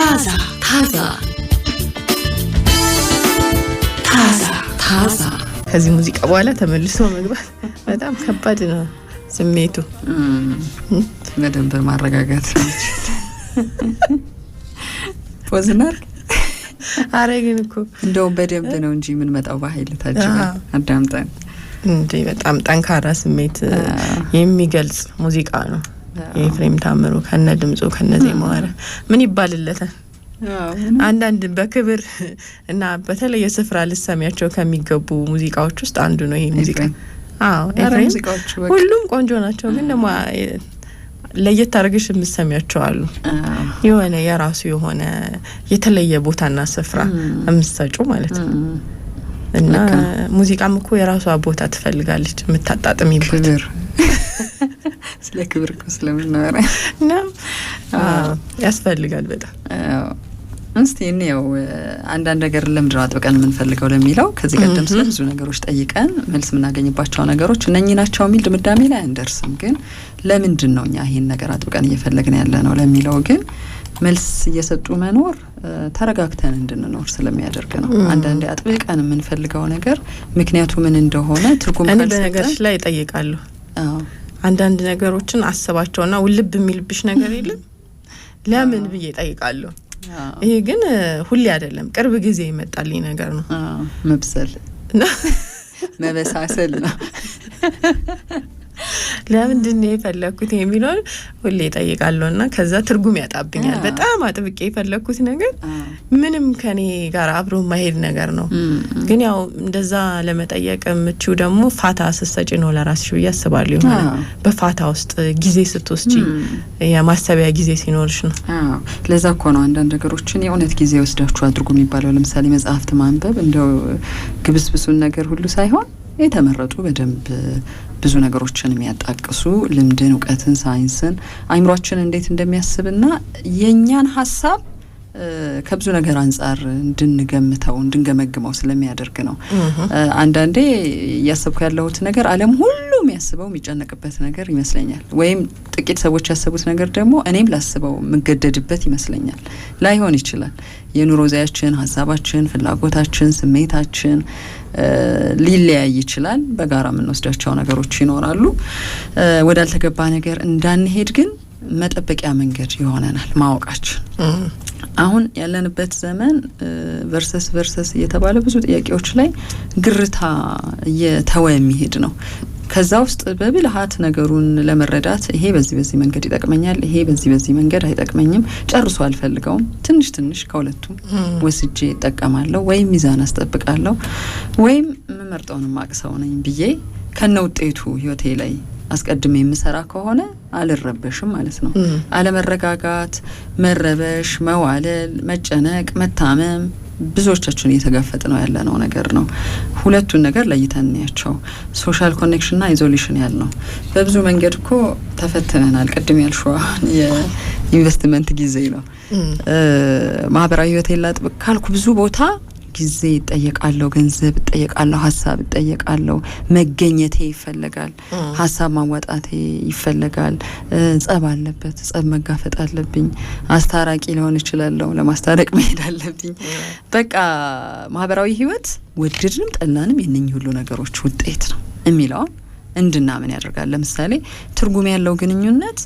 ታዛ ከዚህ ሙዚቃ በኋላ ተመልሶ መግባት በጣም ከባድ ነው ስሜቱ። በደንብ ማረጋጋት ፖዝናር አረግን እኮ እንደው በደንብ ነው እንጂ ምን መጣው በኃይል ታጅበ አዳምጠን እንዴ በጣም ጠንካራ ስሜት የሚገልጽ ሙዚቃ ነው። የኤፍሬም ታምሩ ከነ ድምጹ ከነ ዜማው ምን ይባልለታል? አንዳንድ በክብር እና በተለየ ስፍራ ልሰሚያቸው ከሚገቡ ሙዚቃዎች ውስጥ አንዱ ነው ይሄ ሙዚቃ። ኤፍሬም ሁሉም ቆንጆ ናቸው፣ ግን ደግሞ ለየት አድርገሽ የምትሰሚያቸው አሉ። የሆነ የራሱ የሆነ የተለየ ቦታና ስፍራ የምትሰጩ ማለት ነው። እና ሙዚቃም እኮ የራሷ ቦታ ትፈልጋለች የምታጣጥሚበት። ስለ ክብር እኮ ስለምናወራ ነው ያስፈልጋል በጣም። እስቲ እንየው አንዳንድ ነገር ለምንድነው አጥብቀን የምንፈልገው ለሚለው ከዚህ ቀደም ስለ ብዙ ነገሮች ጠይቀን መልስ የምናገኝባቸው ነገሮች እነኚህ ናቸው የሚል ድምዳሜ ላይ አንደርስም። ግን ለምንድነው እኛ ይሄን ነገር አጥብቀን እየፈለግን ያለ ነው ለሚለው ግን መልስ እየሰጡ መኖር ተረጋግተን እንድንኖር ስለሚያደርግ ነው። አንዳንዴ አጥብቀን የምንፈልገው ነገር ምክንያቱ ምን እንደሆነ ትርጉም ካልሰጠን እኔ በነገርሽ ላይ እጠይቃለሁ። አንዳንድ ነገሮችን አስባቸውና ውልብ የሚልብሽ ነገር የለም ለምን ብዬ እጠይቃለሁ። ይሄ ግን ሁሌ አይደለም፣ ቅርብ ጊዜ ይመጣልኝ ነገር ነው። መብሰል መበሳሰል ነው። ለምንድን ነው የፈለኩት የሚለው ሁሌ እጠይቃለሁና ከዛ ትርጉም ያጣብኛል። በጣም አጥብቄ የፈለኩት ነገር ምንም ከኔ ጋር አብሮ ማሄድ ነገር ነው። ግን ያው እንደዛ ለመጠየቅ የምችው ደግሞ ፋታ ስትሰጪ ነው ለራስሽ ብዬ አስባለሁ። ይሆናል በፋታ ውስጥ ጊዜ ስትወስጂ የማሰቢያ ጊዜ ሲኖርሽ ነው። ለዛ እኮ ነው አንዳንድ ነገሮችን የእውነት ጊዜ ወስዳችሁ አድርጉ የሚባለው። ለምሳሌ መጽሐፍት ማንበብ እንደው ግብስብሱን ነገር ሁሉ ሳይሆን የተመረጡ በደንብ ብዙ ነገሮችን የሚያጣቅሱ ልምድን፣ እውቀትን፣ ሳይንስን አይምሮአችን እንዴት እንደሚያስብና የኛን ሐሳብ ከብዙ ነገር አንፃር እንድንገምተው እንድንገመግመው ስለሚያደርግ ነው። አንዳንዴ ያሰብኩ ያለሁት ነገር ዓለም ሁሉ የሚያስበው የሚጨነቅበት ነገር ይመስለኛል። ወይም ጥቂት ሰዎች ያሰቡት ነገር ደግሞ እኔም ላስበው የምገደድበት ይመስለኛል። ላይሆን ይችላል። የኑሮ ዘያችን፣ ሐሳባችን፣ ፍላጎታችን፣ ስሜታችን ሊለያይ ይችላል። በጋራ የምንወስዳቸው ነገሮች ይኖራሉ። ወዳልተገባ ነገር እንዳንሄድ ግን መጠበቂያ መንገድ ይሆነናል ማወቃችን። አሁን ያለንበት ዘመን ቨርሰስ እየተባለ ብዙ ጥያቄዎች ላይ ግርታ እየተወ የሚሄድ ነው። ከዛ ውስጥ በብልሃት ነገሩን ለመረዳት ይሄ በዚህ መንገድ ይጠቅመኛል፣ ይሄ በዚህ መንገድ አይጠቅመኝም፣ ጨርሶ አልፈልገውም፣ ትንሽ ከሁለቱም ወስጄ እጠቀማለሁ ወይም ሚዛን አስጠብቃለሁ ወይም መመርጠውን ማቅሰው ነኝ ብዬ ከነ ውጤቱ ህይወቴ ላይ አስቀድሜ የምሰራ ከሆነ አልረበሽም ማለት ነው። አለመረጋጋት፣ መረበሽ፣ መዋለል፣ መጨነቅ፣ መታመም ብዙዎቻችን እየተጋፈጥ ነው ያለነው ነገር ነው። ሁለቱን ነገር ለይተን እንያቸው። ሶሻል ኮኔክሽን እና አይዞሌሽን ያልነው በብዙ መንገድ እኮ ተፈትነናል። ቅድም ያልሽው የኢንቨስትመንት ጊዜ ነው። ማህበራዊ ህይወት ላጥብቅ ካልኩ ብዙ ቦታ ጊዜ ይጠየቃለሁ፣ ገንዘብ ይጠየቃለሁ፣ ሀሳብ ይጠየቃለሁ፣ መገኘቴ ይፈልጋል፣ ሀሳብ ማወጣቴ ይፈልጋል። ጸብ አለበት፣ ጸብ መጋፈጥ አለብኝ፣ አስታራቂ ሊሆን ይችላልው፣ ለማስታረቅ መሄድ አለብኝ። በቃ ማህበራዊ ህይወት ወደድንም ጠላንም የነኚህ ሁሉ ነገሮች ውጤት ነው የሚለው እንድናምን ያደርጋል። ለምሳሌ ትርጉም ያለው ግንኙነት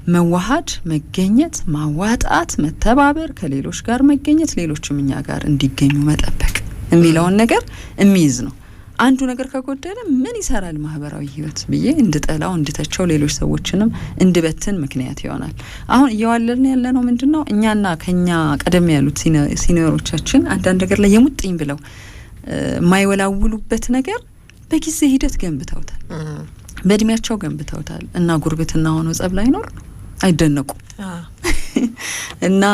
መዋሃድ፣ መገኘት፣ ማዋጣት፣ መተባበር፣ ከሌሎች ጋር መገኘት፣ ሌሎችም እኛ ጋር እንዲገኙ መጠበቅ የሚለውን ነገር የሚይዝ ነው። አንዱ ነገር ከጎደለ ምን ይሰራል ማህበራዊ ህይወት ብዬ እንድጠላው፣ እንድተቸው፣ ሌሎች ሰዎችንም እንድበትን ምክንያት ይሆናል። አሁን እየዋለልን ያለነው ምንድነው? እኛና ከኛ ቀደም ያሉት ሲኒየሮቻችን አንዳንድ ነገር ላይ የሙጥኝ ብለው የማይወላውሉበት ነገር በጊዜ ሂደት ገንብተውታል፣ በእድሜያቸው ገንብተውታል። እና ጉርብትና ሆኖ ጸብ ላይ ኖር አይደነቁ እና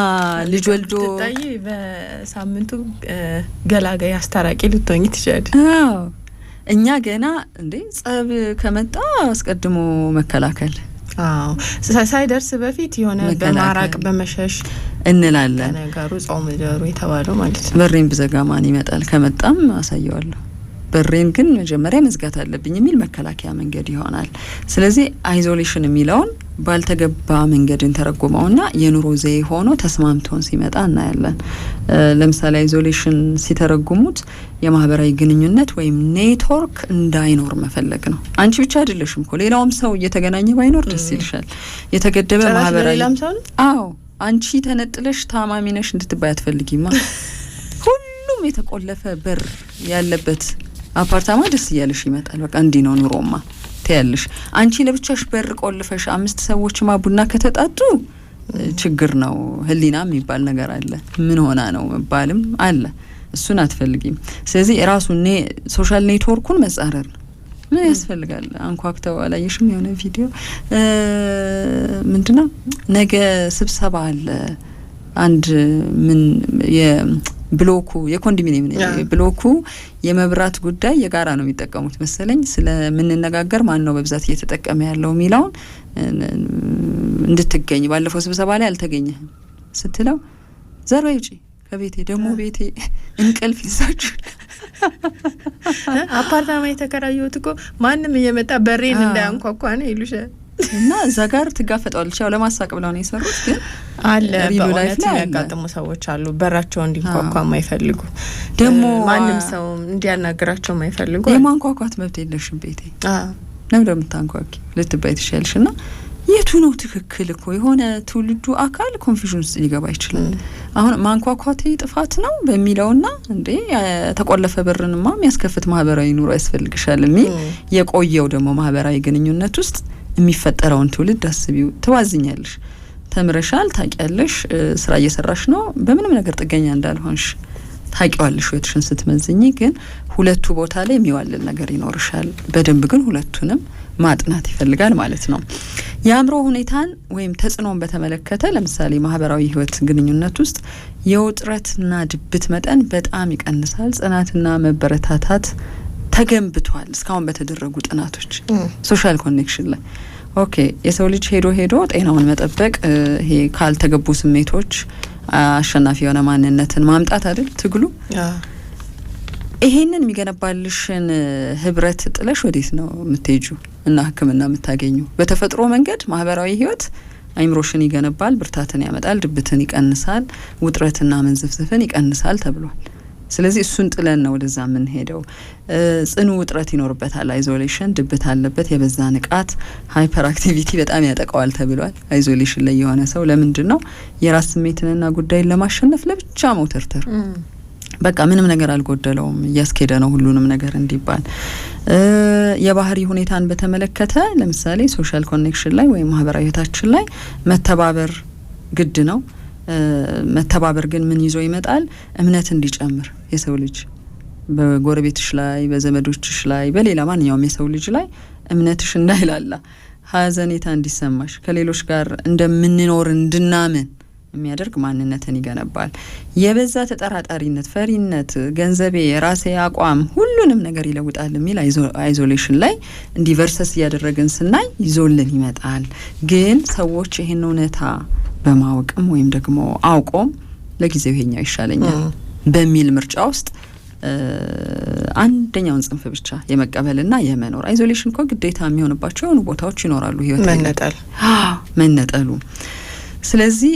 ልጅ ወልዶ ታይ በሳምንቱ ገላጋይ አስታራቂ ልትሆኚ ትችላለሽ። እኛ ገና እንዴ ጸብ ከመጣ አስቀድሞ መከላከል ሳይደርስ በፊት የሆነ በማራቅ በመሸሽ እንላለን። ነገሩ ጾም ደሩ የተባለው ማለት ነው። በሬን ብዘጋ ማን ይመጣል? ከመጣም አሳየዋለሁ። በሬን ግን መጀመሪያ መዝጋት አለብኝ የሚል መከላከያ መንገድ ይሆናል። ስለዚህ አይዞሌሽን የሚለውን ባልተገባ መንገድ እንተረጎመውና የኑሮ ዘይ ሆኖ ተስማምቶን ሲመጣ እናያለን። ለምሳሌ አይዞሌሽን ሲተረጉሙት የማህበራዊ ግንኙነት ወይም ኔትወርክ እንዳይኖር መፈለግ ነው። አንቺ ብቻ አይደለሽም እኮ ሌላውም ሰው እየተገናኘ ባይኖር ደስ ይልሻል። የተገደበ ማህበራዊ አዎ አንቺ ተነጥለሽ ታማሚ ነሽ እንድትባይ አትፈልጊማ። ሁሉም የተቆለፈ በር ያለበት አፓርታማ ደስ እያለሽ ይመጣል። በቃ እንዲህ ነው ኑሮማ ትያለሽ። አንቺ ለብቻሽ በር ቆልፈሽ 5 ሰዎችማ ቡና ከተጣጡ ችግር ነው። ህሊና የሚባል ነገር አለ። ምን ሆና ነው መባልም አለ። እሱን አትፈልጊም። ስለዚህ የራሱ ሶሻል ኔትወርኩን መጻረር ምን ያስፈልጋል? አንኳክተው አላየሽም? የሆነ ቪዲዮ ምንድነው ነገ ስብሰባ አለ አንድ ምን የብሎኩ የኮንዶሚኒየም ብሎኩ የመብራት ጉዳይ የጋራ ነው የሚጠቀሙት መሰለኝ። ስለምንነጋገር ማን ነው በብዛት እየተጠቀመ ያለው ሚላውን እንድትገኝ ባለፈው ስብሰባ ላይ አልተገኘህም ስትለው ዘርባ ይውጪ ከቤቴ ደግሞ ቤቴ እንቅልፍ ይዛችሁ አፓርታማ የተከራዩት እኮ ማንም እየመጣ በሬን እንዳያንኳኳ ነው ይሉሻል። እና እዛ ጋር ትጋፈጣለች። ያው ለማሳቅ ብለው ነው የሰሩት። ግን አለ በእውነት ያጋጥሙ ሰዎች አሉ በራቸው እንዲንኳኳ የማይፈልጉ ደግሞ ማንም ሰው እንዲያናግራቸው የማይፈልጉ። የማንኳኳት መብት የለሽም ቤቴ ነው እንደምታንኳኪ ልትባይ ትችያለሽ። እና የቱ ነው ትክክል? እኮ የሆነ ትውልዱ አካል ኮንፊውዥን ውስጥ ሊገባ ይችላል። አሁን ማንኳኳቴ ጥፋት ነው በሚለውና እንዴ ተቆለፈ በርንማ የሚያስከፍት ማህበራዊ ኑሮ ያስፈልግሻል የሚል የቆየው ደግሞ ማህበራዊ ግንኙነት ውስጥ የሚፈጠረውን ትውልድ አስቢው። ትዋዝኛለሽ፣ ተምረሻል፣ ታውቂያለሽ፣ ስራ እየሰራሽ ነው፣ በምንም ነገር ጥገኛ እንዳልሆንሽ ታውቂዋለሽ ወይትሽን ስትመዝኝ። ግን ሁለቱ ቦታ ላይ የሚዋልል ነገር ይኖርሻል። በደንብ ግን ሁለቱንም ማጥናት ይፈልጋል ማለት ነው። የአእምሮ ሁኔታን ወይም ተጽዕኖን በተመለከተ ለምሳሌ ማህበራዊ ህይወት ግንኙነት ውስጥ የውጥረትና ድብት መጠን በጣም ይቀንሳል። ጽናትና መበረታታት ተገንብቷል እስካሁን በተደረጉ ጥናቶች ሶሻል ኮኔክሽን ላይ። ኦኬ የሰው ልጅ ሄዶ ጤናውን መጠበቅ ይሄ ካልተገቡ ስሜቶች አሸናፊ የሆነ ማንነትን ማምጣት አይደል ትግሉ። ይሄንን የሚገነባልሽን ህብረት ጥለሽ ወዴት ነው የምትሄጁ እና ህክምና የምታገኙ? በተፈጥሮ መንገድ ማህበራዊ ህይወት አይምሮሽን ይገነባል፣ ብርታትን ያመጣል፣ ድብትን ይቀንሳል፣ ውጥረትና መንዘፍዘፍን ይቀንሳል ተብሏል። ስለዚህ እሱን ጥለን ነው ወደዛ የምንሄደው። ጽኑ ውጥረት ይኖርበታል አይዞሌሽን፣ ድብት አለበት፣ የበዛ ንቃት፣ ሃይፐር አክቲቪቲ በጣም ያጠቃዋል ተብሏል። አይዞሌሽን ላይ የሆነ ሰው ለምንድን ነው የራስ ስሜትንና ጉዳይን ለማሸነፍ ለብቻ መውተርተር በቃ ምንም ነገር አልጎደለውም እያስኬደ ነው ሁሉንም ነገር እንዲባል። የባህሪ ሁኔታን በተመለከተ ለምሳሌ ሶሻል ኮኔክሽን ላይ ወይም ማህበራዊ ህይወታችን ላይ መተባበር ግድ ነው። መተባበር ግን ምን ይዞ ይመጣል? እምነት እንዲጨምር የሰው ልጅ በጎረቤትሽ ላይ፣ በዘመዶችሽ ላይ፣ በሌላ ማንኛውም የሰው ልጅ ላይ እምነትሽ እንዳይላላ፣ ሀዘኔታ እንዲሰማሽ፣ ከሌሎች ጋር እንደምንኖር እንድናምን የሚያደርግ ማንነትን ይገነባል። የበዛ ተጠራጣሪነት፣ ፈሪነት፣ ገንዘቤ፣ የራሴ አቋም ሁሉንም ነገር ይለውጣል የሚል አይዞሌሽን ላይ እንዲቨርሰስ እያደረግን ስናይ ይዞልን ይመጣል። ግን ሰዎች ይሄን እውነታ በማወቅም ወይም ደግሞ አውቆም ለጊዜው ይሄኛው ይሻለኛል በሚል ምርጫ ውስጥ አንደኛውን ጽንፍ ብቻ የመቀበልና የመኖር አይዞሌሽን እኮ ግዴታ የሚሆንባቸው የሆኑ ቦታዎች ይኖራሉ። ህይወት መነጠሉ። ስለዚህ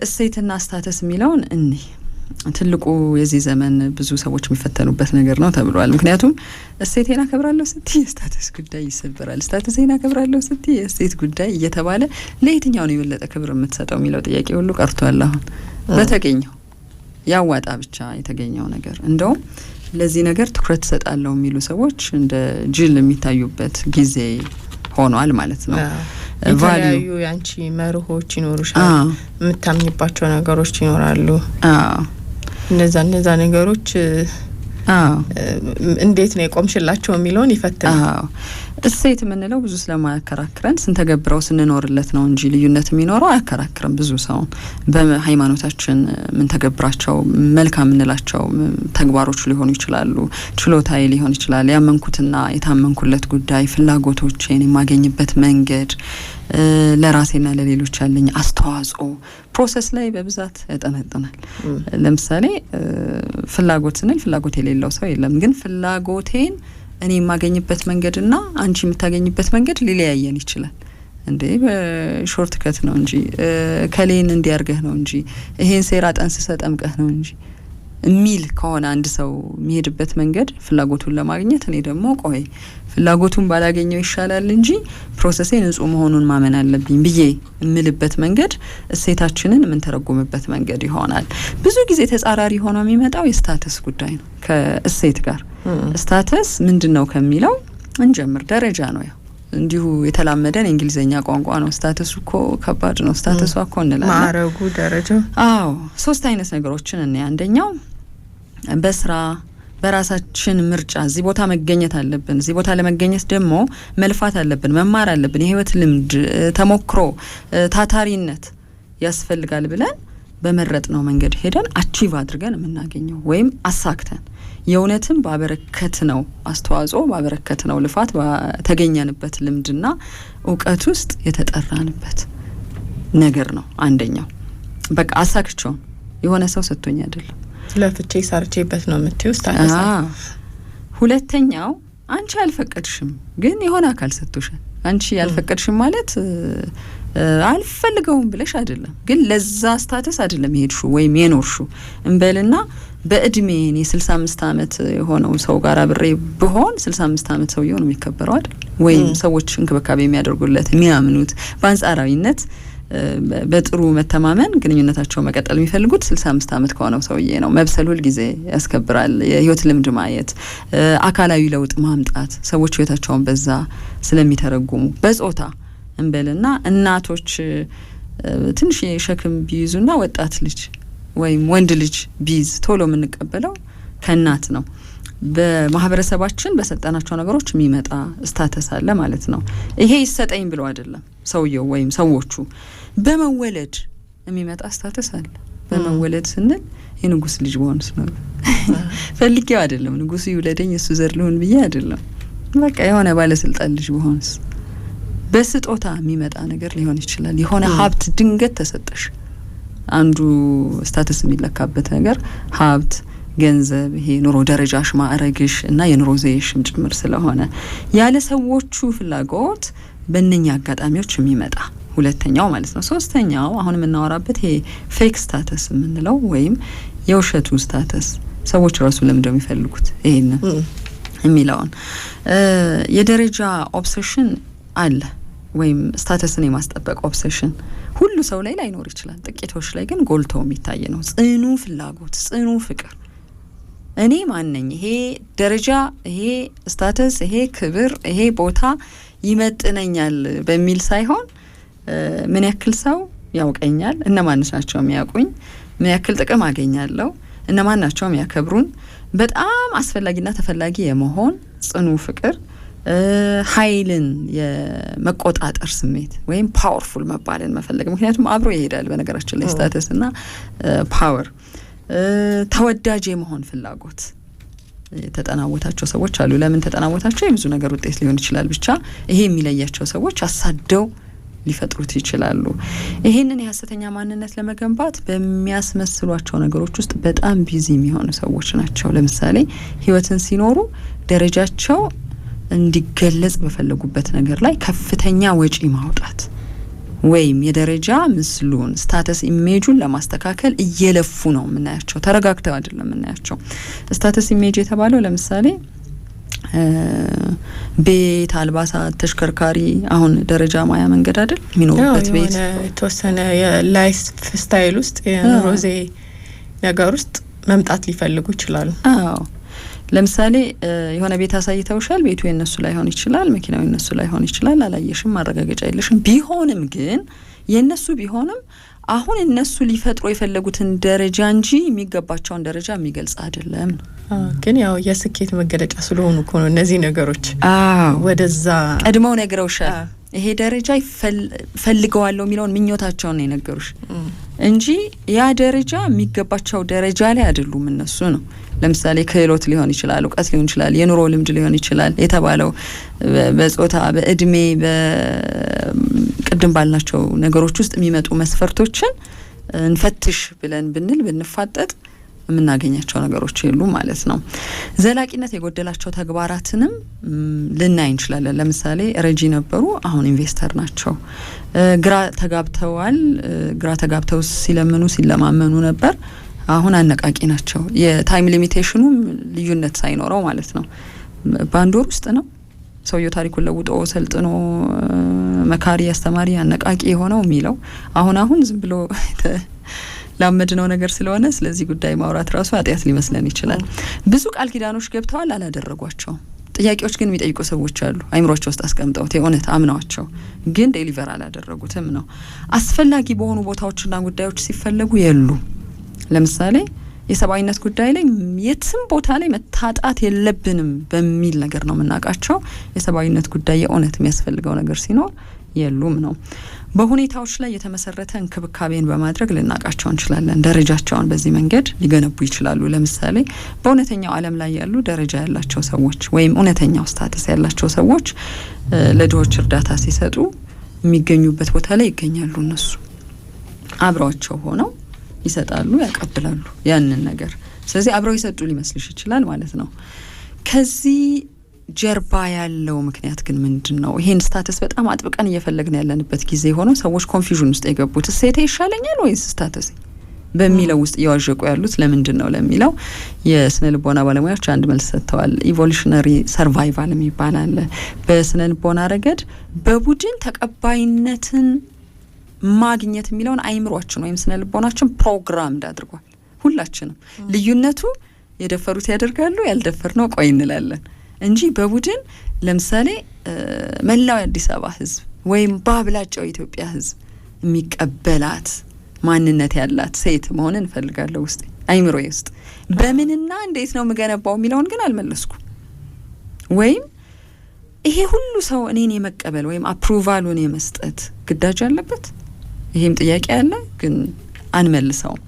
እሴትና ስታተስ የሚለውን እኒህ ትልቁ የዚህ ዘመን ብዙ ሰዎች የሚፈተኑበት ነገር ነው ተብሏል። ምክንያቱም እሴቴን አከብራለሁ ስትይ የስታተስ ጉዳይ ይሰበራል፣ ስታተሴን አከብራለሁ ስትይ የእሴት ጉዳይ እየተባለ ለየትኛው ነው የበለጠ ክብር የምትሰጠው የሚለው ጥያቄ ሁሉ ቀርቷል። አሁን በተገኘው ያዋጣ ብቻ የተገኘው ነገር እንደውም ለዚህ ነገር ትኩረት ሰጣለሁ የሚሉ ሰዎች እንደ ጅል የሚታዩበት ጊዜ ሆኗል ማለት ነው። የተለያዩ ያንቺ መርሆች ይኖሩሻል፣ የምታምኝባቸው ነገሮች ይኖራሉ። እነዛ ነገሮች እንዴት ነው የቆምሽላቸው የሚለውን ይፈትናል። እሴት የምንለው ብዙ ስለማያከራክረን ስንተገብረው ስንኖርለት ነው እንጂ ልዩነት የሚኖረው አያከራክርም። ብዙ ሰው በሃይማኖታችን ምን ተገብራቸው መልካም የምንላቸው ተግባሮች ሊሆኑ ይችላሉ፣ ችሎታዬ ሊሆን ይችላል፣ ያመንኩትና የታመንኩለት ጉዳይ፣ ፍላጎቶቼን የማገኝበት መንገድ፣ ለራሴና ለሌሎች ያለኝ አስተዋጽኦ ፕሮሰስ ላይ በብዛት ያጠነጥናል። ለምሳሌ ፍላጎት ስንል ፍላጎት የሌለው ሰው የለም። ግን ፍላጎቴን እኔ የማገኝበት መንገድና አንቺ የምታገኝበት መንገድ ሊለያየን ይችላል። እንዴ በሾርት ከት ነው እንጂ ከሌን እንዲያርገህ ነው እንጂ ይሄን ሴራ ጠንስሰ ጠምቀህ ነው እንጂ ሚል ከሆነ አንድ ሰው የሚሄድበት መንገድ ፍላጎቱን ለማግኘት እኔ ደግሞ ቆይ ፍላጎቱን ባላገኘው ይሻላል እንጂ ፕሮሰሴ ንጹህ መሆኑን ማመን አለብኝ ብዬ እምልበት መንገድ እሴታችንን የምንተረጉምበት መንገድ ይሆናል። ብዙ ጊዜ ተጻራሪ ሆኖ የሚመጣው የስታተስ ጉዳይ ነው ከእሴት ጋር። ስታተስ ምንድነው ከሚለው እንጀምር። ደረጃ ነው ያው እንዲሁ የተላመደን እንግሊዘኛ ቋንቋ ነው። ስታተሱ እኮ ከባድ ነው። ስታተሱ እኮ እንላለን ማዕረጉ ደረጃው። አዎ 3 አይነት ነገሮችን እና አንደኛው በስራ በራሳችን ምርጫ እዚህ ቦታ መገኘት አለብን። እዚህ ቦታ ለመገኘት ደግሞ መልፋት አለብን፣ መማር አለብን። የህይወት ልምድ፣ ተሞክሮ፣ ታታሪነት ያስፈልጋል ብለን በመረጥ ነው መንገድ ሄደን አቺቭ አድርገን የምናገኘው ወይም አሳክተን የእውነትም ባበረከት ነው አስተዋጽኦ ባበረከት ነው ልፋት ተገኘንበት ልምድና እውቀት ውስጥ የተጠራንበት ነገር ነው። አንደኛው በቃ አሳክቸው የሆነ ሰው ሰጥቶኝ አይደለም ለፍቼ ሰርቼበት ነው የምትይው ስታተስ። ሁለተኛው አንቺ ያልፈቀድሽም ግን የሆነ አካል ሰጥቶሻል። አንቺ ያልፈቀድሽም ማለት አልፈልገውም ብለሽ አይደለም፣ ግን ለዛ ስታተስ አይደለም የሄድሹ ወይም የኖርሹ እንበልና በእድሜ እኔ 65 ዓመት የሆነው ሰው ጋር አብሬ ብሆን 65 ዓመት ሰውየው ነው የሚከበረው አይደል? ወይም ሰዎች እንክብካቤ የሚያደርጉለት የሚያምኑት በአንጻራዊነት በጥሩ መተማመን ግንኙነታቸው መቀጠል የሚፈልጉት 65 ዓመት ከሆነው ሰውዬ ነው። መብሰል ሁል ጊዜ ያስከብራል። የህይወት ልምድ ማየት፣ አካላዊ ለውጥ ማምጣት ሰዎች ህይወታቸውን በዛ ስለሚተረጉሙ በጾታ እንበልና እናቶች ትንሽ የሸክም ቢይዙና ወጣት ልጅ ወይም ወንድ ልጅ ቢይዝ ቶሎ የምንቀበለው ከእናት ነው። በማህበረሰባችን በሰጠናቸው ነገሮች የሚመጣ ስታተስ አለ ማለት ነው። ይሄ ይሰጠኝ ብሎ አይደለም ሰውየው ወይም ሰዎቹ በመወለድ የሚመጣ ስታተስ አለ። በመወለድ ስንል የንጉስ ልጅ በሆንስ ነው ፈልጌው አይደለም ንጉሱ ይውለደኝ እሱ ዘር ልሁን ብዬ አይደለም። በቃ የሆነ ባለስልጣን ልጅ በሆንስ በስጦታ የሚመጣ ነገር ሊሆን ይችላል። የሆነ ሀብት ድንገት ተሰጠሽ። አንዱ ስታተስ የሚለካበት ነገር ሀብት፣ ገንዘብ፣ ይሄ ኑሮ ደረጃሽ፣ ማዕረግሽ እና የኑሮ ዘይሽም ጭምር ስለሆነ ያለ ሰዎቹ ፍላጎት በእነኛ አጋጣሚዎች የሚመጣ ሁለተኛው ማለት ነው። ሶስተኛው አሁን የምናወራበት ይሄ ፌክ ስታተስ የምንለው ወይም የውሸቱ ስታተስ ሰዎች ራሱ ለምደው የሚፈልጉት ይሄንን የሚለውን የደረጃ ኦብሴሽን አለ ወይም ስታተስን የማስጠበቅ ኦብሴሽን ሁሉ ሰው ላይ ላይኖር ይችላል። ጥቂቶች ላይ ግን ጎልቶ የሚታይ ነው። ጽኑ ፍላጎት፣ ጽኑ ፍቅር። እኔ ማን ነኝ? ይሄ ደረጃ፣ ይሄ ስታተስ፣ ይሄ ክብር፣ ይሄ ቦታ ይመጥነኛል በሚል ሳይሆን ምን ያክል ሰው ያውቀኛል፣ እነማን ናቸው የሚያውቁኝ፣ ምን ያክል ጥቅም አገኛለሁ፣ እነማን ናቸው የሚያከብሩን፣ በጣም አስፈላጊና ተፈላጊ የመሆን ጽኑ ፍቅር፣ ኃይልን የመቆጣጠር ስሜት ወይም ፓወርፉል መባልን መፈለግ። ምክንያቱም አብሮ ይሄዳል በነገራችን ላይ ስታተስ እና ፓወር። ተወዳጅ የመሆን ፍላጎት የተጠናወታቸው ሰዎች አሉ። ለምን ተጠናወታቸው? የብዙ ነገር ውጤት ሊሆን ይችላል። ብቻ ይሄ የሚለያቸው ሰዎች አሳደው ሊፈጥሩት ይችላሉ። ይሄንን የሀሰተኛ ማንነት ለመገንባት በሚያስመስሏቸው ነገሮች ውስጥ በጣም ቢዚ የሚሆኑ ሰዎች ናቸው። ለምሳሌ ህይወትን ሲኖሩ ደረጃቸው እንዲገለጽ በፈለጉበት ነገር ላይ ከፍተኛ ወጪ ማውጣት ወይም የደረጃ ምስሉን ስታተስ ኢሜጁን ለማስተካከል እየለፉ ነው የምናያቸው። ተረጋግተው አይደለም የምናያቸው። ስታተስ ኢሜጅ የተባለው ለምሳሌ ቤት፣ አልባሳት፣ ተሽከርካሪ፣ አሁን ደረጃ ማያ መንገድ አይደል የሚኖሩበት ቤት የተወሰነ የላይፍ ስታይል ውስጥ የሮዜ ነገር ውስጥ መምጣት ሊፈልጉ ይችላሉ። አዎ ለምሳሌ የሆነ ቤት አሳይተውሻል። ቤቱ የነሱ ላይሆን ይችላል፣ መኪናው የነሱ ላይሆን ይችላል። አላየሽም፣ ማረጋገጫ የለሽም። ቢሆንም ግን የነሱ ቢሆንም አሁን እነሱ ሊፈጥሩ የፈለጉትን ደረጃ እንጂ የሚገባቸውን ደረጃ የሚገልጽ አይደለም። ግን ያው የስኬት መገለጫ ስለሆኑ እኮ ነው እነዚህ ነገሮች ወደዛ ቀድመው ነግረውሻል። ይሄ ደረጃ ፈልገዋለሁ የሚለውን ምኞታቸውን ነው የነገሩሽ እንጂ ያ ደረጃ የሚገባቸው ደረጃ ላይ አይደሉም እነሱ ነው። ለምሳሌ ክህሎት ሊሆን ይችላል፣ እውቀት ሊሆን ይችላል፣ የኑሮ ልምድ ሊሆን ይችላል። የተባለው በጾታ፣ በእድሜ፣ በቅድም ባልናቸው ነገሮች ውስጥ የሚመጡ መስፈርቶችን እንፈትሽ ብለን ብንፋጠጥ የምናገኛቸው ነገሮች የሉ ማለት ነው። ዘላቂነት የጎደላቸው ተግባራትንም ልናይ እንችላለን። ለምሳሌ ረጂ ነበሩ፣ አሁን ኢንቨስተር ናቸው። ግራ ተጋብተው ሲለማመኑ ነበር፣ አሁን አነቃቂ ናቸው። የታይም ሊሚቴሽኑም ልዩነት ሳይኖረው ማለት ነው። በአንድ ወር ውስጥ ነው ሰውየው ታሪኩን ለውጦ ሰልጥኖ መካሪ፣ አስተማሪ፣ አነቃቂ የሆነው የሚለው አሁን ዝም ብሎ ላመድነው ነገር ስለሆነ ስለዚህ ጉዳይ ማውራት ራሱ ኃጢአት ሊመስለን ይችላል። ብዙ ቃል ኪዳኖች ገብተዋል፣ አላደረጓቸውም። ጥያቄዎች ግን የሚጠይቁ ሰዎች አሉ፣ አይምሮቸው ውስጥ አስቀምጠውት የእውነት አምናቸው ግን ዴሊቨር አላደረጉትም ነው። አስፈላጊ በሆኑ ቦታዎችና ጉዳዮች ሲፈለጉ የሉ። ለምሳሌ የሰብአዊነት ጉዳይ ላይ የትም ቦታ ላይ መታጣት የለብንም በሚል ነገር ነው የምናውቃቸው። የሰብአዊነት ጉዳይ የእውነት የሚያስፈልገው ነገር ሲኖር የሉም ነው። በሁኔታዎች ላይ የተመሰረተ እንክብካቤን በማድረግ ልናውቃቸው እንችላለን። ደረጃቸውን በዚህ መንገድ ሊገነቡ ይችላሉ። ለምሳሌ በእውነተኛው ዓለም ላይ ያሉ ደረጃ ያላቸው ሰዎች ወይም እውነተኛው ስታተስ ያላቸው ሰዎች ለድሆች እርዳታ ሲሰጡ የሚገኙበት ቦታ ላይ ይገኛሉ። እነሱ አብረዋቸው ሆነው ይሰጣሉ፣ ያቀብላሉ ያንን ነገር። ስለዚህ አብረው ይሰጡ ሊመስልሽ ይችላል ማለት ነው። ከዚህ ጀርባ ያለው ምክንያት ግን ምንድን ነው? ይሄን ስታተስ በጣም አጥብቀን እየፈለግን ያለንበት ጊዜ ሆኖ ሰዎች ኮንፊውዥን ውስጥ የገቡት እሴቴ ይሻለኛል ወይስ ስታተስ በሚለው ውስጥ እየዋዠቁ ያሉት ለምንድን ነው ለሚለው የስነ ልቦና ባለሙያዎች አንድ መልስ ሰጥተዋል። ኢቮሉሽነሪ ሰርቫይቫል የሚባል አለ። በስነ ልቦና ረገድ በቡድን ተቀባይነትን ማግኘት የሚለውን አይምሯችን ወይም ስነ ልቦናችን ፕሮግራም አድርጓል። ሁላችንም ልዩነቱ የደፈሩት ያደርጋሉ፣ ያልደፈርነው ቆይ እንላለን እንጂ በቡድን ለምሳሌ መላው የአዲስ አበባ ሕዝብ ወይም በአብላጫው የኢትዮጵያ ሕዝብ የሚቀበላት ማንነት ያላት ሴት መሆን እንፈልጋለሁ ውስጥ አይምሮዬ ውስጥ። በምንና እንዴት ነው የምገነባው የሚለውን ግን አልመለስኩም። ወይም ይሄ ሁሉ ሰው እኔን የመቀበል ወይም አፕሩቫሉን የመስጠት ግዳጅ አለበት? ይሄም ጥያቄ አለ፣ ግን አንመልሰውም።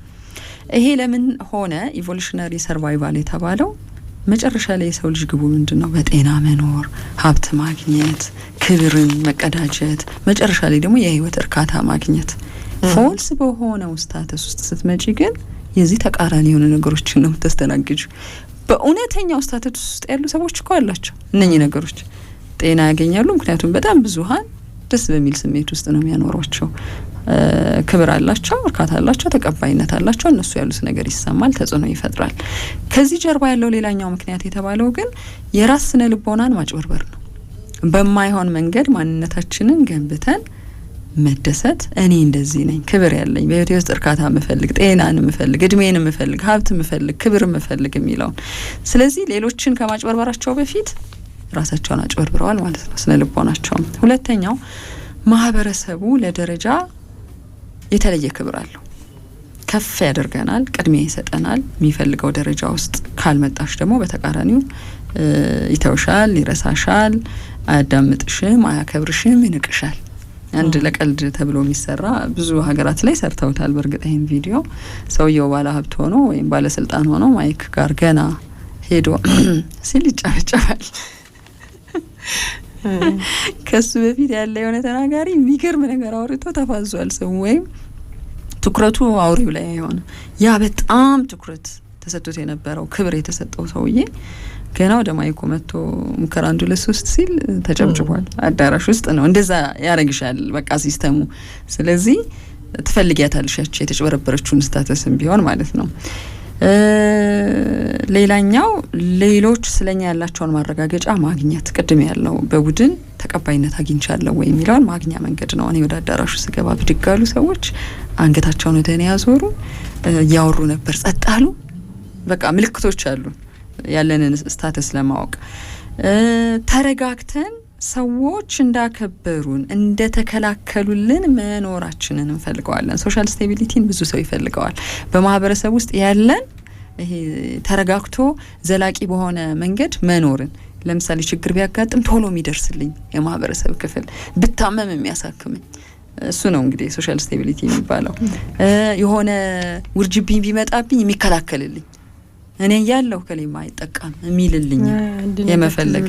ይሄ ለምን ሆነ? ኢቮሉሽነሪ ሰርቫይቫል የተባለው መጨረሻ ላይ የሰው ልጅ ግቡ ምንድን ነው? በጤና መኖር፣ ሀብት ማግኘት፣ ክብርን መቀዳጀት፣ መጨረሻ ላይ ደግሞ የህይወት እርካታ ማግኘት። ፎልስ በሆነው ስታተስ ውስጥ ስትመጪ ግን የዚህ ተቃራኒ የሆኑ ነገሮችን ነው የምታስተናግጁ። በእውነተኛው ስታተስ ውስጥ ያሉ ሰዎች እኮ አላቸው እነኚህ ነገሮች። ጤና ያገኛሉ፣ ምክንያቱም በጣም ብዙሃን ደስ በሚል ስሜት ውስጥ ነው የሚያኖሯቸው። ክብር አላቸው፣ እርካታ አላቸው፣ ተቀባይነት አላቸው። እነሱ ያሉት ነገር ይሰማል፣ ተጽዕኖ ይፈጥራል። ከዚህ ጀርባ ያለው ሌላኛው ምክንያት የተባለው ግን የራስ ስነ ልቦናን ማጭበርበር ነው። በማይሆን መንገድ ማንነታችንን ገንብተን መደሰት፣ እኔ እንደዚህ ነኝ፣ ክብር ያለኝ፣ በህይወቴ ውስጥ እርካታ የምፈልግ፣ ጤናን የምፈልግ፣ እድሜን የምፈልግ፣ ሀብት የምፈልግ፣ ክብር የምፈልግ የሚለውን። ስለዚህ ሌሎችን ከማጭበርበራቸው በፊት ራሳቸውን አጭበርብረዋል ማለት ነው፣ ስነ ልቦናቸውም። ሁለተኛው ማህበረሰቡ ለደረጃ የተለየ ክብር አለው። ከፍ ያደርገናል፣ ቅድሚያ ይሰጠናል። የሚፈልገው ደረጃ ውስጥ ካልመጣሽ ደግሞ በተቃራኒው ይተውሻል፣ ይረሳሻል፣ አያዳምጥሽም፣ አያከብርሽም፣ ይንቅሻል። አንድ ለቀልድ ተብሎ የሚሰራ ብዙ ሀገራት ላይ ሰርተውታል። በእርግጥ ይህን ቪዲዮ ሰውየው ባለ ሀብት ሆኖ ወይም ባለስልጣን ሆኖ ማይክ ጋር ገና ሄዶ ሲል ይጨበጨባል። ከሱ በፊት ያለ የሆነ ተናጋሪ የሚገርም ነገር አውርቶ ተፋዟል ሰው፣ ወይም ትኩረቱ አውሬው ላይ አይሆንም። ያ በጣም ትኩረት ተሰጥቶት የነበረው ክብር የተሰጠው ሰውዬ ገና ወደ ማይኩ መጥቶ ሙከራ 1 2 3 ሲል ተጨብጭቧል። አዳራሽ ውስጥ ነው። እንደዛ ያረግሻል በቃ ሲስተሙ። ስለዚህ ትፈልጊያታለሽ ያቺ የተጨበረበረችውን ስታተስም ቢሆን ማለት ነው። ሌላኛው ሌሎች ስለኛ ያላቸውን ማረጋገጫ ማግኘት፣ ቅድም ያለው በቡድን ተቀባይነት አግኝቻለሁ ወይ የሚለውን ማግኛ መንገድ ነው። እኔ ወደ አዳራሹ ስገባ ብድግ ያሉ ሰዎች አንገታቸውን ወደ እኔ ያዞሩ፣ እያወሩ ነበር፣ ጸጥ አሉ። በቃ ምልክቶች አሉ ያለንን ስታተስ ለማወቅ። ተረጋግተን ሰዎች እንዳከበሩን እንደተከላከሉልን መኖራችንን እንፈልገዋለን። ሶሻል ስቴቢሊቲን ብዙ ሰው ይፈልገዋል። በማህበረሰብ ውስጥ ያለን ይሄ ተረጋግቶ ዘላቂ በሆነ መንገድ መኖርን። ለምሳሌ ችግር ቢያጋጥም ቶሎ የሚደርስልኝ የማህበረሰብ ክፍል፣ ብታመም የሚያሳክመኝ እሱ ነው እንግዲህ ሶሻል ስቴቢሊቲ የሚባለው። የሆነ ውርጅብኝ ቢመጣብኝ የሚከላከልልኝ፣ እኔ ያለው ከሌማ አይጠቃም የሚልልኝ የመፈለግ።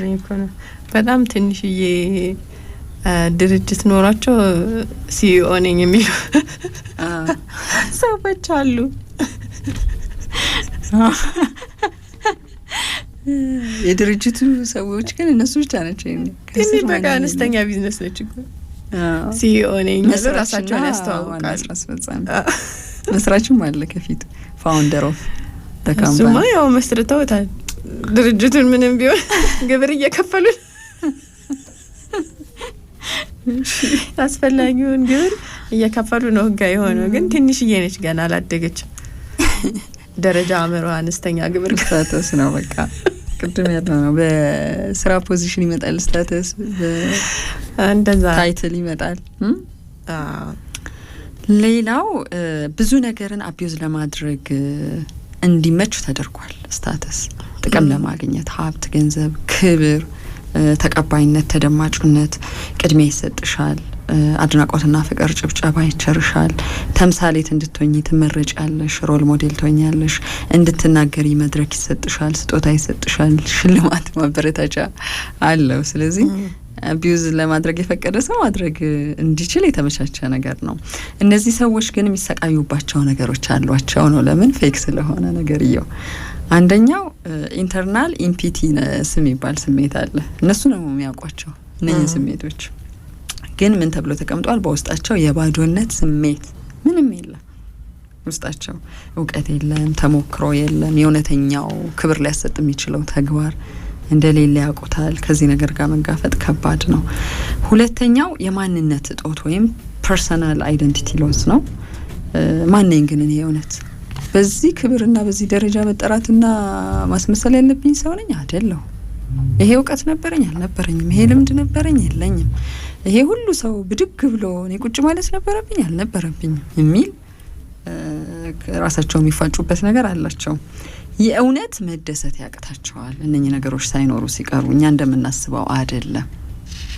በጣም ትንሽዬ ድርጅት ኖራቸው ሲኢኦ ነኝ የሚሉ ሰዎች አሉ። የድርጅቱ ሰዎች ግን እነሱ ብቻ ናቸው። ግን በቃ አነስተኛ ቢዝነስ ነች እኮ ሲኢኦ ነኝ ራሳቸውን ያስተዋውቃል። መስራችም አለ ከፊቱ ፋውንደር ኦፍ ተካምፓኒ ሱማ ያው መስርተውታል ድርጅቱን ምንም ቢሆን ግብር እየከፈሉ አስፈላጊውን ግብር እየከፈሉ ነው ህጋዊ ሆኖ ግን ትንሽዬ ነች ገና አላደገችም። ደረጃ አምሮ አነስተኛ ግብር ስታተስ ነው በቃ ቅድም ያለው ነው። በስራ ፖዚሽን ይመጣል ስታተስ፣ እንደዛ ታይትል ይመጣል። ሌላው ብዙ ነገርን አቢዩዝ ለማድረግ እንዲመች ተደርጓል። ስታተስ ጥቅም ለማግኘት ሀብት፣ ገንዘብ፣ ክብር፣ ተቀባይነት፣ ተደማጭነት ቅድሚያ ይሰጥሻል። አድናቆትና ፍቅር፣ ጭብጨባ ይቸርሻል። ተምሳሌት እንድትሆኚ ትመረጫለሽ። ሮል ሞዴል ትሆኛለሽ። እንድትናገሪ መድረክ ይሰጥሻል። ስጦታ ይሰጥሻል። ሽልማት፣ ማበረታቻ አለው። ስለዚህ አቢዩዝ ለማድረግ የፈቀደ ሰው ማድረግ እንዲችል የተመቻቸ ነገር ነው። እነዚህ ሰዎች ግን የሚሰቃዩባቸው ነገሮች አሏቸው ነው። ለምን? ፌክ ስለሆነ ነገርየው። አንደኛው ኢንተርናል ኢምፒቲነስ የሚባል ስሜት አለ። እነሱ ነው የሚያውቋቸው እነዚህ ስሜቶች። ግን ምን ተብሎ ተቀምጧል? በውስጣቸው የባዶነት ስሜት ምንም የለም። ውስጣቸው እውቀት የለም፣ ተሞክሮ የለም። የእውነተኛው ክብር ሊያሰጥ የሚችለው ተግባር እንደሌለ ያውቁታል። ከዚህ ነገር ጋር መጋፈጥ ከባድ ነው። ሁለተኛው የማንነት እጦት ወይም ፐርሰናል አይደንቲቲ ሎስ ነው። ማንነኝ ግን እኔ እውነት በዚህ ክብርና በዚህ ደረጃ መጠራትና ማስመሰል ያለብኝ ሰው ነኝ አይደለሁ? ይሄ እውቀት ነበረኝ አልነበረኝም? ይሄ ልምድ ነበረኝ የለኝም? ይሄ ሁሉ ሰው ብድግ ብሎ እኔ ቁጭ ማለት ነበረብኝ አልነበረብኝም? የሚል ራሳቸው የሚፋጩበት ነገር አላቸው። የእውነት መደሰት ያቅታቸዋል። እነኚህ ነገሮች ሳይኖሩ ሲቀሩ እኛ እንደምናስበው አይደለም።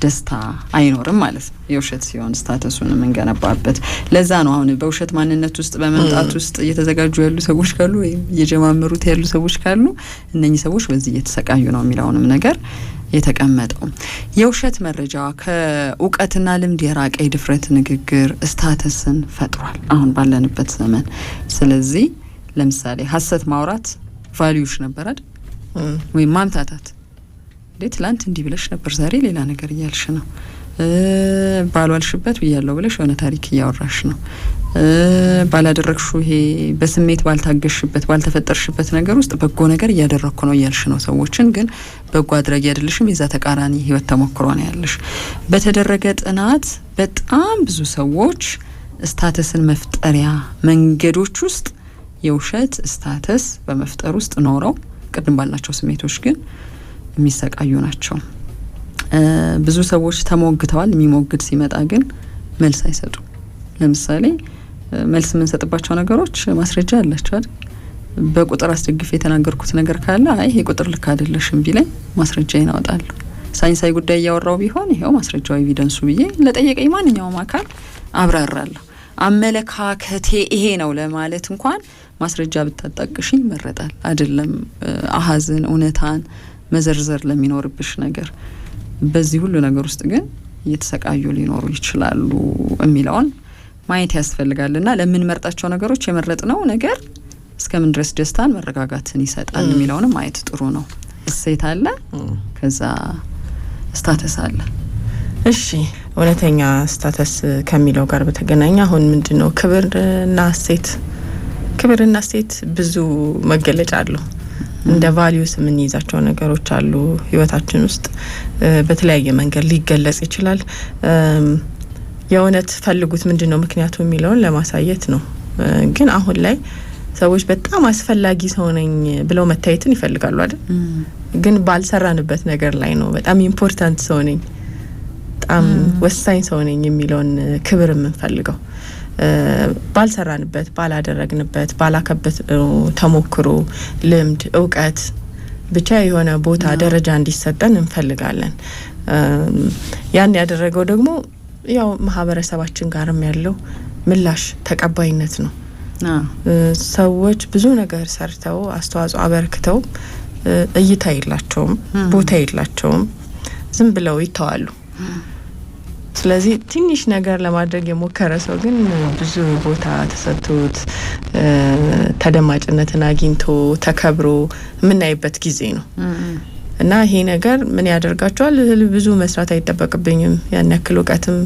ደስታ አይኖርም ማለት ነው። የውሸት ሲሆን ስታተሱን የምንገነባበት ለዛ ነው። አሁን በውሸት ማንነት ውስጥ በመምጣት ውስጥ እየተዘጋጁ ያሉ ሰዎች ካሉ ወይም እየጀማመሩት ያሉ ሰዎች ካሉ እነኚህ ሰዎች በዚህ እየተሰቃዩ ነው የሚለውንም ነገር የተቀመጠው። የውሸት መረጃ ከእውቀትና ልምድ የራቀ የድፍረት ንግግር ስታተስን ፈጥሯል አሁን ባለንበት ዘመን። ስለዚህ ለምሳሌ ሀሰት ማውራት ቫልዩሽ ነበር አይደል? ወይም ማምታታት ትላንት እንዲህ ብለሽ ነበር ዛሬ ሌላ ነገር እያልሽ ነው። ባልዋልሽበት ብያለሁ ብለሽ የሆነ ታሪክ እያወራሽ ነው። ባላደረግሽው ይሄ በስሜት ባልታገሽበት ባልተፈጠርሽበት ነገር ውስጥ በጎ ነገር እያደረግኩ ነው እያልሽ ነው ሰዎችን። ግን በጎ አድራጊ አይደለሽም። የዛ ተቃራኒ ህይወት ተሞክሮ ነው ያለሽ። በተደረገ ጥናት በጣም ብዙ ሰዎች ስታተስን መፍጠሪያ መንገዶች ውስጥ የውሸት ስታተስ በመፍጠር ውስጥ ኖረው ቅድም ባልናቸው ስሜቶች ግን የሚሰቃዩ ናቸው። ብዙ ሰዎች ተሞግተዋል። የሚሞግት ሲመጣ ግን መልስ አይሰጡ። ለምሳሌ መልስ የምንሰጥባቸው ነገሮች ማስረጃ አላቸው አይደል? በቁጥር አስደግፍ የተናገርኩት ነገር ካለ አይ ይሄ ቁጥር ልክ አይደለሽም ቢለኝ ማስረጃ ይናወጣሉ። ሳይንሳዊ ጉዳይ እያወራው ቢሆን ይሄው ማስረጃው ኤቪደንሱ ብዬ ለጠየቀኝ ማንኛውም አካል አብራራለሁ። አመለካከቴ ይሄ ነው ለማለት እንኳን ማስረጃ ብታጣቅሽ ይመረጣል። አይደለም አሃዝን እውነታን መዘርዘር ለሚኖርብሽ ነገር። በዚህ ሁሉ ነገር ውስጥ ግን እየተሰቃዩ ሊኖሩ ይችላሉ የሚለውን ማየት ያስፈልጋልና ለምን መርጣቸው ነገሮች የመረጥነው ነገር እስከምን ድረስ ደስታን መረጋጋትን ይሰጣል የሚለውንም ማየት ጥሩ ነው። እሴት አለ፣ ከዛ ስታተስ አለ። እሺ እውነተኛ ስታተስ ከሚለው ጋር በተገናኘ አሁን ምንድነው ክብርና እሴት ብዙ መገለጫ አለው። እንደ ቫልዩስ የምንይዛቸው ነገሮች አሉ ህይወታችን ውስጥ በተለያየ መንገድ ሊገለጽ ይችላል። የእውነት ፈልጉት ምንድነው ምክንያቱ የሚለውን ለማሳየት ነው። ግን አሁን ላይ ሰዎች በጣም አስፈላጊ ሰው ነኝ ብለው መታየትን ይፈልጋሉ አይደል? ግን ባልሰራንበት ነገር ላይ ነው በጣም ኢምፖርታንት ሰው ነኝ፣ በጣም ወሳኝ ሰው ነኝ የሚለውን ክብር የምንፈልገው። ባልሰራንበት፣ ባላደረግንበት፣ ባላከበት ተሞክሮ፣ ልምድ፣ እውቀት ብቻ የሆነ ቦታ ደረጃ እንዲሰጠን እንፈልጋለን። ያን ያደረገው ደግሞ ያው ማህበረሰባችን ጋርም ያለው ምላሽ ተቀባይነት ነው። ሰዎች ብዙ ነገር ሰርተው አስተዋጽኦ አበርክተው እይታ የላቸውም፣ ቦታ የላቸውም፣ ዝም ብለው ይተዋሉ። ስለዚህ ትንሽ ነገር ለማድረግ የሞከረ ሰው ግን ብዙ ቦታ ተሰጥቶት ተደማጭነትን አግኝቶ ተከብሮ የምናይበት ጊዜ ነው እና ይሄ ነገር ምን ያደርጋቸዋል? ብዙ መስራት አይጠበቅብኝም፣ ያን ያክል እውቀትም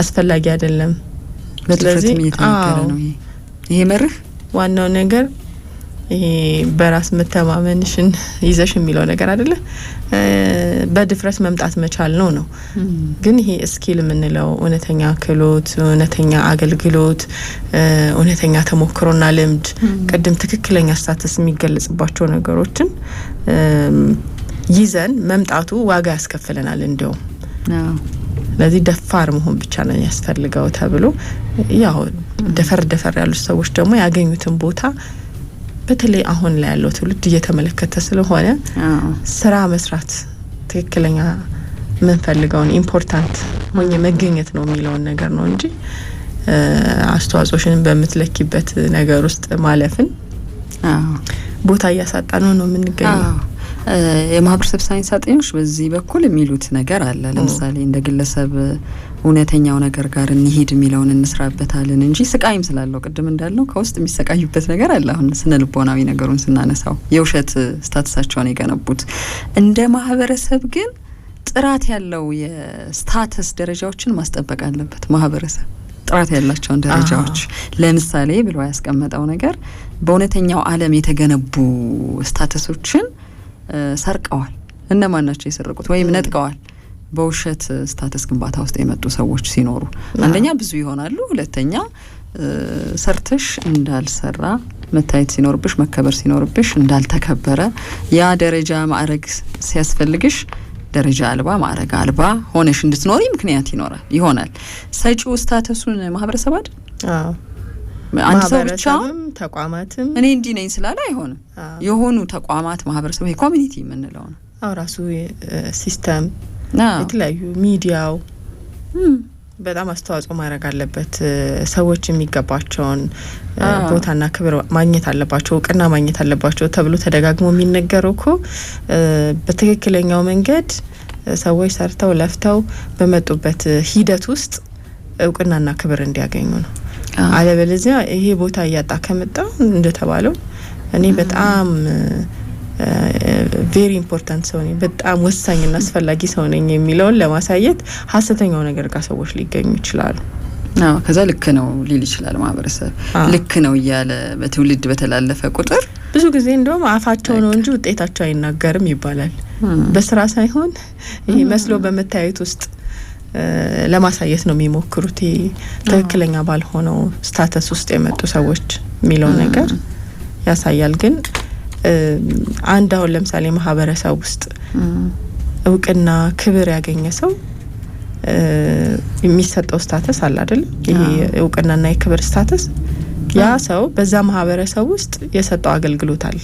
አስፈላጊ አይደለም። ስለዚህ ይሄ መርህ ዋናው ነገር ይሄ በራስ መተማመንሽን ይዘሽ የሚለው ነገር አይደለ? በድፍረት መምጣት መቻል ነው። ግን ይሄ ስኪል የምንለው እውነተኛ ክህሎት፣ እውነተኛ አገልግሎት፣ እውነተኛ ተሞክሮና ልምድ፣ ቅድም ትክክለኛ ስታተስ የሚገለጽባቸው ነገሮችን ይዘን መምጣቱ ዋጋ ያስከፍለናል እንዲያውም። ስለዚህ ደፋር መሆን ብቻ ነው ያስፈልገው ተብሎ ያው ደፈር ያሉት ሰዎች ደግሞ ያገኙትን ቦታ በተለይ አሁን ላይ ያለው ትውልድ እየተመለከተ ስለሆነ ስራ መስራት ትክክለኛ ምን ፈልገውን ኢምፖርታንት ሆኜ መገኘት ነው የሚለውን ነገር ነው እንጂ አስተዋጽኦሽን በምትለኪበት ነገር ውስጥ ማለፍን ቦታ እያሳጣ ነው የምንገኘው። የማህበረሰብ ሳይንስ አጥኚዎች በዚህ በኩል የሚሉት ነገር አለ። ለምሳሌ እንደ ግለሰብ እውነተኛው ነገር ጋር እንሂድ የሚለውን እንስራበታለን እንጂ ስቃይም ስላለው ቅድም እንዳልነው ከውስጥ የሚሰቃዩበት ነገር አለ። አሁን ስነ ልቦናዊ ነገሩን ስናነሳው የውሸት ስታተሳቸውን የገነቡት እንደ ማህበረሰብ ግን ጥራት ያለው የስታተስ ደረጃዎችን ማስጠበቅ አለበት። ማህበረሰብ ጥራት ያላቸውን ደረጃዎች ለምሳሌ ብሎ ያስቀመጠው ነገር በእውነተኛው ዓለም የተገነቡ ስታተሶችን ሰርቀዋል። እነማን ናቸው የሰረቁት ወይም ነጥቀዋል? በውሸት ስታተስ ግንባታ ውስጥ የመጡ ሰዎች ሲኖሩ አንደኛ ብዙ ይሆናሉ፣ ሁለተኛ ሰርተሽ እንዳልሰራ መታየት ሲኖርብሽ፣ መከበር ሲኖርብሽ እንዳልተከበረ፣ ያ ደረጃ ማዕረግ ሲያስፈልግሽ ደረጃ አልባ ማዕረግ አልባ ሆነሽ እንድትኖሪ ምክንያት ይሆናል። ሰጪው ስታተሱን ማህበረሰብ አይደል? አንድ ሰው ብቻ ተቋማትም እኔ እንዲህ ነኝ ስላለ አይሆንም። የሆኑ ተቋማት ማህበረሰብ ይሄ ኮሚኒቲ የምንለው ነው። ራሱ ሲስተም የተለያዩ ሚዲያው በጣም አስተዋጽኦ ማድረግ አለበት። ሰዎች የሚገባቸውን ቦታና ክብር ማግኘት አለባቸው፣ እውቅና ማግኘት አለባቸው ተብሎ ተደጋግሞ የሚነገረው እኮ በትክክለኛው መንገድ ሰዎች ሰርተው ለፍተው በመጡበት ሂደት ውስጥ እውቅናና ክብር እንዲያገኙ ነው። አለበለዚያ ይሄ ቦታ እያጣ ከመጣ እንደተባለው እኔ በጣም ቬሪ ኢምፖርታንት ሰው ነኝ፣ በጣም ወሳኝና አስፈላጊ ሰው ነኝ የሚለውን ለማሳየት ሀሰተኛው ነገር ጋር ሰዎች ሊገኙ ይችላሉ። ከዛ ልክ ነው ሊል ይችላል ማህበረሰብ። ልክ ነው እያለ በትውልድ በተላለፈ ቁጥር ብዙ ጊዜ እንደውም አፋቸው ነው እንጂ ውጤታቸው አይናገርም ይባላል። በስራ ሳይሆን ይሄ መስሎ በመታየት ውስጥ ለማሳየት ነው የሚሞክሩት። ትክክለኛ ባልሆነው ስታተስ ውስጥ የመጡ ሰዎች የሚለው ነገር ያሳያል። ግን አንድ አሁን ለምሳሌ ማህበረሰብ ውስጥ እውቅና ክብር ያገኘ ሰው የሚሰጠው ስታተስ አለ አይደል? ይሄ እውቅናና የክብር ስታተስ ያ ሰው በዛ ማህበረሰብ ውስጥ የሰጠው አገልግሎት አለ፣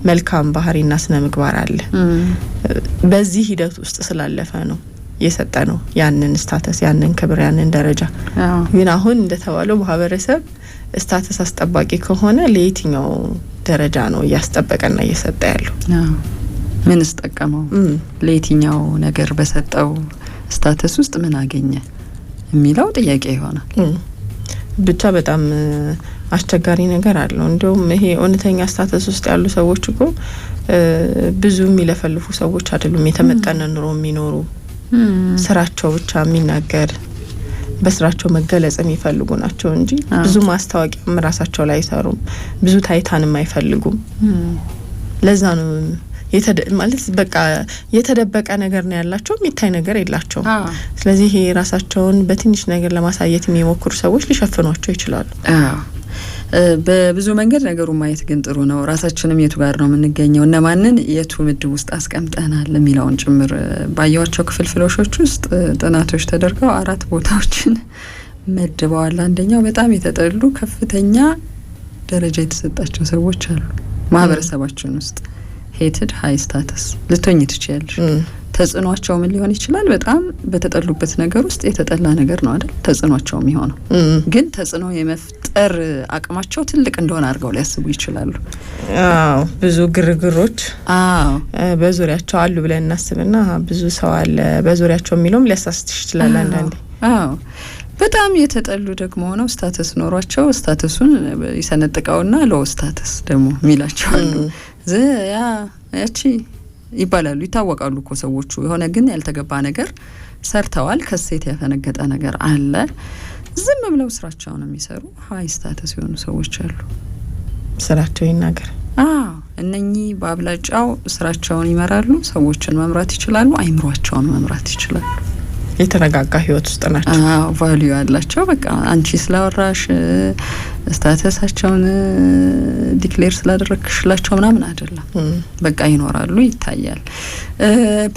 መልካም ባህሪና ስነ ምግባር አለ። በዚህ ሂደት ውስጥ ስላለፈ ነው የሰጠ ነው ያንን ስታተስ፣ ያንን ክብር፣ ያንን ደረጃ። ግን አሁን እንደተባለው ማህበረሰብ ስታተስ አስጠባቂ ከሆነ ለየትኛው ደረጃ ነው እያስጠበቀና እየሰጠ ያለው? ምን ስጠቀመው? ለየትኛው ነገር በሰጠው ስታተስ ውስጥ ምን አገኘ የሚለው ጥያቄ ይሆናል። ብቻ በጣም አስቸጋሪ ነገር አለው። እንደውም ይሄ እውነተኛ ስታተስ ውስጥ ያሉ ሰዎች እኮ ብዙ የሚለፈልፉ ሰዎች አይደሉም። የተመጠነ ኑሮ የሚኖሩ ስራቸው ብቻ የሚናገር በስራቸው መገለጽ የሚፈልጉ ናቸው እንጂ ብዙ ማስታወቂያም ራሳቸው ላይ አይሰሩም። ብዙ ታይታንም አይፈልጉም። ለዛ ነው ማለት በቃ የተደበቀ ነገር ነው ያላቸው፣ የሚታይ ነገር የላቸው። ስለዚህ ይሄ ራሳቸውን በትንሽ ነገር ለማሳየት የሚሞክሩ ሰዎች ሊሸፍኗቸው ይችላሉ። በብዙ መንገድ ነገሩን ማየት ግን ጥሩ ነው። ራሳችንም የቱ ጋር ነው የምንገኘው፣ እነማንን የቱ ምድብ ውስጥ አስቀምጠናል የሚለውን ጭምር ባየዋቸው ክፍልፍሎሾች ውስጥ ጥናቶች ተደርገው 4 ቦታዎችን መድበዋል። አንደኛው በጣም የተጠሉ ከፍተኛ ደረጃ የተሰጣቸው ሰዎች አሉ ማህበረሰባችን ውስጥ። ሄትድ ሃይ ስታተስ ልትሆኝ ትችያለሽ። ተጽዕኖአቸው ምን ሊሆን ይችላል? በጣም በተጠሉበት ነገር ውስጥ የተጠላ ነገር ነው አይደል? ተጽዕኖአቸው የሚሆነው ግን ተጽዕኖ የመፍጠር አቅማቸው ትልቅ እንደሆነ አድርገው ሊያስቡ ይችላሉ። አዎ ብዙ ግርግሮች በዙሪያቸው አሉ ብለን እናስብና ብዙ ሰው አለ በዙሪያቸው የሚለውም ሊያሳስትሽ ይችላል አንዳንዴ። አዎ በጣም የተጠሉ ደግሞ ሆነው ስታተስ ኖሯቸው ስታተሱን ይሰነጥቀውና ሎ ስታተስ ደግሞ ሚላቸው አሉ። ያቺ ይባላሉ ይታወቃሉ እኮ ሰዎቹ የሆነ ግን ያልተገባ ነገር ሰርተዋል፣ ከሴት ያፈነገጠ ነገር አለ። ዝም ብለው ስራቸው ነው የሚሰሩ ሀይ ስታተስ የሆኑ ሰዎች አሉ። ስራቸው ይናገር። እነኚህ በአብላጫው ስራቸውን ይመራሉ፣ ሰዎችን መምራት ይችላሉ፣ አይምሯቸውን መምራት ይችላሉ። የተረጋጋ ህይወት ውስጥ ናቸው። ቫልዩ ያላቸው በቃ አንቺ ስላወራሽ ስታተሳቸውን ዲክሌር ስላደረግሽላቸው ምናምን አይደለም። በቃ ይኖራሉ፣ ይታያል።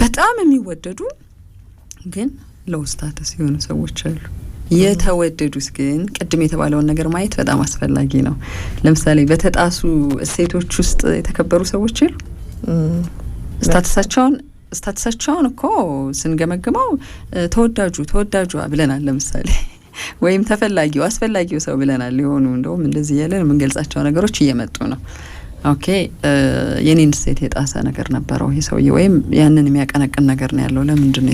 በጣም የሚወደዱ ግን ሎው ስታተስ የሆኑ ሰዎች አሉ። የተወደዱት ግን ቅድም የተባለውን ነገር ማየት በጣም አስፈላጊ ነው። ለምሳሌ በተጣሱ እሴቶች ውስጥ የተከበሩ ሰዎች ይሉ ስታተሳቸውን እኮ ስንገመግመው ተወዳጇ ብለናል ለምሳሌ ወይም ተፈላጊው አስፈላጊው ሰው ብለናል። የሆኑ እንደውም እንደዚህ ያለን የምንገልጻቸው ነገሮች እየመጡ ነው። ኦኬ የኔን እሴት የጣሰ ነገር ነበረው ይሄ ሰውዬ ወይም ያንን የሚያቀነቅን ነገር ነው ያለው። ለምንድን ነው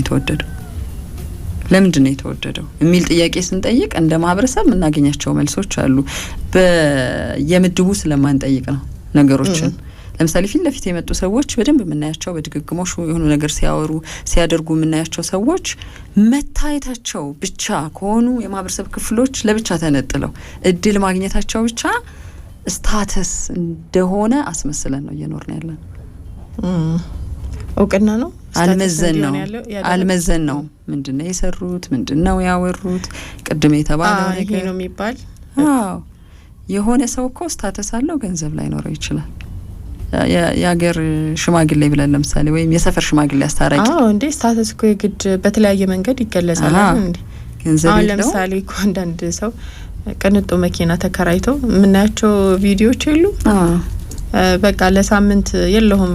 የተወደደው የሚል ጥያቄ ስንጠይቅ እንደ ማህበረሰብ የምናገኛቸው መልሶች አሉ። በየምድቡ ስለማንጠይቅ ነው ነገሮችን። ለምሳሌ ፊት ለፊት የመጡ ሰዎች በደንብ የምናያቸው በድግግሞሽ የሆኑ ነገር ሲያወሩ ሲያደርጉ የምናያቸው ሰዎች መታየታቸው ብቻ ከሆኑ የማህበረሰብ ክፍሎች ለብቻ ተነጥለው እድል ማግኘታቸው ብቻ ስታተስ እንደሆነ አስመስለን ነው እየኖርን ያለን። እውቅና ነው አልመዘን ነው ምንድነው የሰሩት ምንድነው ያወሩት ቅድም የተባለው ነገር ነው የሚባል። የሆነ ሰው እኮ ስታተስ አለው ገንዘብ ላይ ኖረው ይችላል። የሀገር ሽማግሌ ብለን ለምሳሌ ወይም የሰፈር ሽማግሌ አስታራቂ እንዴ ስታተስ እኮ የግድ በተለያየ መንገድ ይገለጻል እንዴ። ገንዘብ ለምሳሌ እኮ አንዳንድ ሰው ቅንጡ መኪና ተከራይተው የምናያቸው ቪዲዮዎች የሉ በቃ ለሳምንት የለውም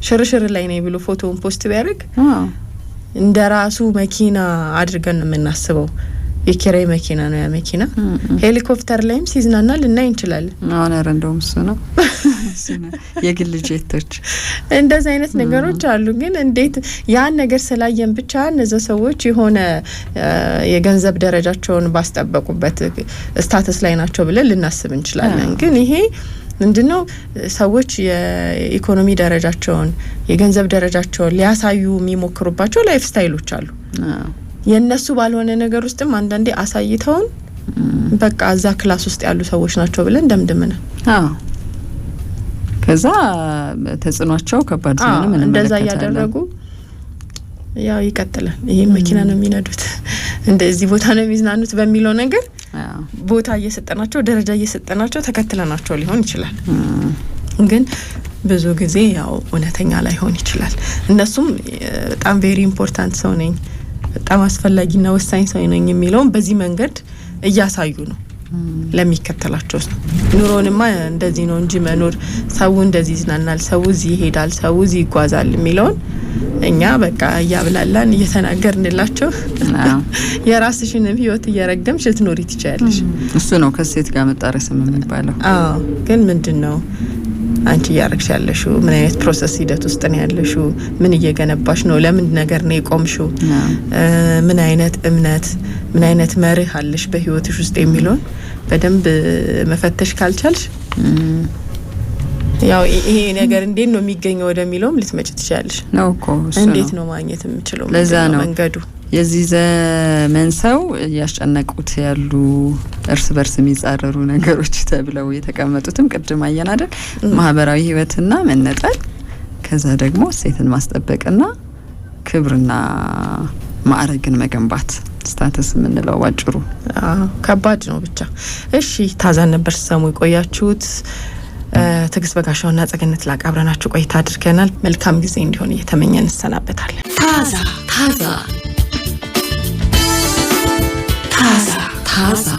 ሽርሽር ላይ ነው ብሎ ፎቶውን ፖስት ቢያደርግ እንደራሱ መኪና አድርገን ነው የምናስበው። የኪራይ መኪና ነው ያ መኪና። ሄሊኮፕተር ላይም ሲዝናና ልናይ እንችላለን። እንደውም እሱ ነው የግል ጄቶች እንደዚህ አይነት ነገሮች አሉ። ግን እንዴት ያን ነገር ስላየን ብቻ እነዚህ ሰዎች የሆነ የገንዘብ ደረጃቸውን ባስጠበቁበት ስታተስ ላይ ናቸው ብለን ልናስብ እንችላለን። ግን ይሄ ምንድነው ሰዎች የኢኮኖሚ ደረጃቸውን የገንዘብ ደረጃቸውን ሊያሳዩ የሚሞክሩባቸው ላይፍ ስታይሎች አሉ። የነሱ ባልሆነ ነገር ውስጥም አንዳንዴ አሳይተውን በቃ እዛ ክላስ ውስጥ ያሉ ሰዎች ናቸው ብለን ደምድመናል። ከዛ ተጽዕኖአቸው ከባድ ስለሆነ ምን እንደዛ ያደረጉ ያው ይቀጥላል። ይሄ መኪና ነው የሚነዱት እንደዚህ ቦታ ነው የሚዝናኑት በሚለው ነገር ቦታ እየሰጠናቸው ደረጃ እየሰጠናቸው ተከትለናቸው ሊሆን ይችላል። ግን ብዙ ጊዜ ያው እውነተኛ ላይሆን ይችላል። እነሱም በጣም ቬሪ ኢምፖርታንት ሰው ነኝ በጣም አስፈላጊና ወሳኝ ሰው ነኝ የሚለውን በዚህ መንገድ እያሳዩ ነው ለሚከተላቸው ነው። ኑሮንማ እንደዚህ ነው እንጂ መኖር ሰው እንደዚህ ይዝናናል፣ ሰው እዚህ ይሄዳል፣ ሰው እዚህ ይጓዛል የሚለውን እኛ በቃ እያብላላን እየተናገርንላቸው የራስሽንም ህይወት እየረገምሽ ልትኖሪ ትችያለሽ። እሱ ነው ከሴት ጋር መጣረስ የሚባለው። ግን ምንድነው አንቺ ያረክሽ ያለሽው? ምን አይነት ፕሮሰስ ሂደት ውስጥ ነው ያለሽው? ምን እየገነባሽ ነው? ለምን ነገር ነው የቆምሽው? ምን አይነት እምነት ምን አይነት መርህ አለሽ በህይወትሽ ውስጥ የሚለውን በደንብ መፈተሽ ካልቻልሽ ያው ይሄ ነገር እንዴት ነው የሚገኘው ወደሚለውም ልትመጭ ትችያለሽ። ነው እኮ እንዴት ነው ማግኘት የምችለው? ለዛ ነው መንገዱ የዚህ ዘመን ሰው ያስጨነቁት ያሉ እርስ በርስ የሚጻረሩ ነገሮች ተብለው የተቀመጡትም ቅድም አየን አይደል? ማህበራዊ ህይወትና መነጠል፣ ከዛ ደግሞ እሴትን ማስጠበቅና ክብርና ማዕረግን መገንባት ስታተስ የምንለው ባጭሩ ከባድ ነው ብቻ። እሺ ታዛን ነበር ሰሙ የቆያችሁት። ትግስት በጋሻውና ጸገነት ላቅ አብረናችሁ ቆይታ አድርገናል። መልካም ጊዜ እንዲሆን እየተመኘን እንሰናበታለን። ታዛ